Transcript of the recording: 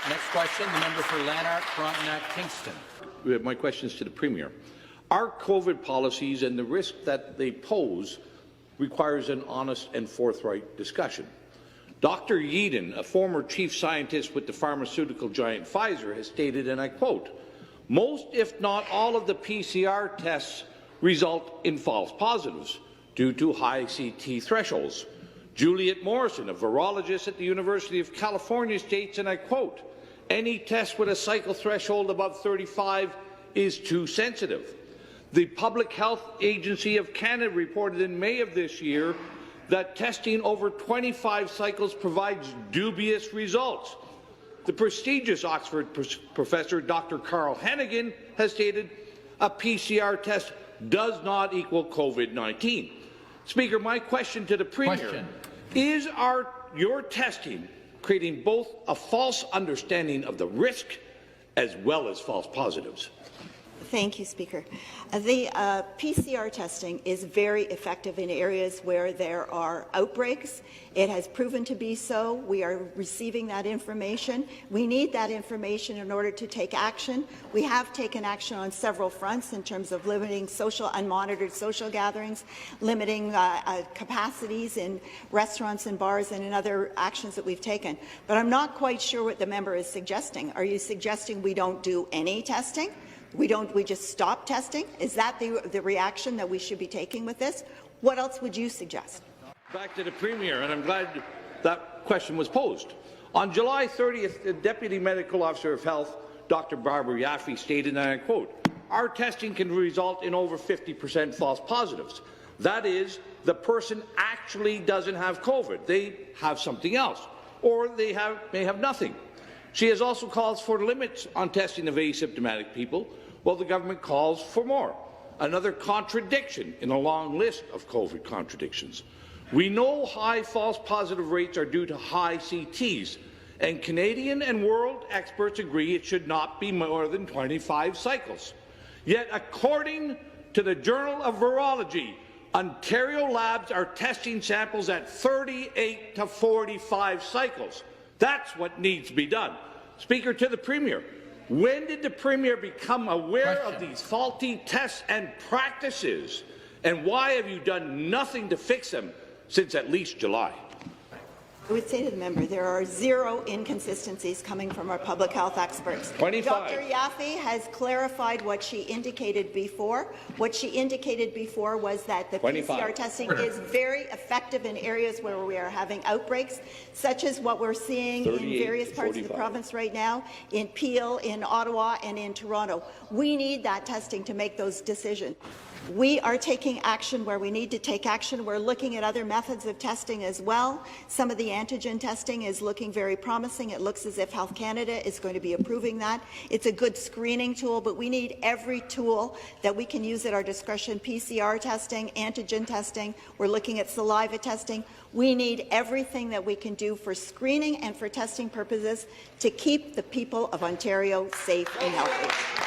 Next question, the member for Lanark, Frontenac, Kingston. My question is to the Premier. Our COVID policies and the risk that they pose requires an honest and forthright discussion. Dr. Yeadon, a former chief scientist with the pharmaceutical giant Pfizer, has stated, and I quote, "Most, if not all, of the PCR tests result in false positives due to high CT thresholds." Juliet Morrison, a virologist at the University of California, states, and I quote, "Any test with a cycle threshold above 35 is too sensitive." The Public Health Agency of Canada reported in May of this year that testing over 25 cycles provides dubious results. The prestigious Oxford professor Dr. Carl Hennigan has stated a PCR test does not equal COVID-19. Speaker, my question to the Premier is your testing creating both a false understanding of the risk as well as false positives? Thank you, Speaker. The PCR testing is very effective in areas where there are outbreaks. It has proven to be so. We are receiving that information. We need that information in order to take action. We have taken action on several fronts in terms of limiting unmonitored social gatherings, limiting capacities in restaurants and bars, and in other actions that we've taken. But I'm not quite sure what the member is suggesting. Are you suggesting we don't do any testing? We just stop testing? Is that the reaction that we should be taking with this? What else would you suggest? Back to the Premier, and I'm glad that question was posed. On July 30th, the Deputy Medical Officer of Health, Dr. Barbara Yaffe, stated, and I quote, "Our testing can result in over 50% false positives. That is, the person actually doesn't have COVID. They have something else, or they may have nothing." She has also called for limits on testing of asymptomatic people, while the government calls for more. Another contradiction in a long list of COVID contradictions. We know high false positive rates are due to high CTs, and Canadian and world experts agree it should not be more than 25 cycles. Yet, according to the Journal of Virology, Ontario labs are testing samples at 38 to 45 cycles. That's what needs to be done. Speaker, to the Premier, when did the Premier become aware of these faulty tests and practices, and why have you done nothing to fix them since at least July? I would say to the member, there are zero inconsistencies coming from our public health experts. 25. Dr. Yaffe has clarified what she indicated before. What she indicated before was that the 25. PCR testing is very effective in areas where we are having outbreaks, such as what we're seeing in various parts of the province right now, in Peel, in Ottawa, and in Toronto. We need that testing to make those decisions. We are taking action where we need to take action. We're looking at other methods of testing as well. Some of the antigen testing is looking very promising. It looks as if Health Canada is going to be approving that. It's a good screening tool, but we need every tool that we can use at our discretion. PCR testing, antigen testing. We're looking at saliva testing. We need everything that we can do for screening and for testing purposes to keep the people of Ontario safe and healthy.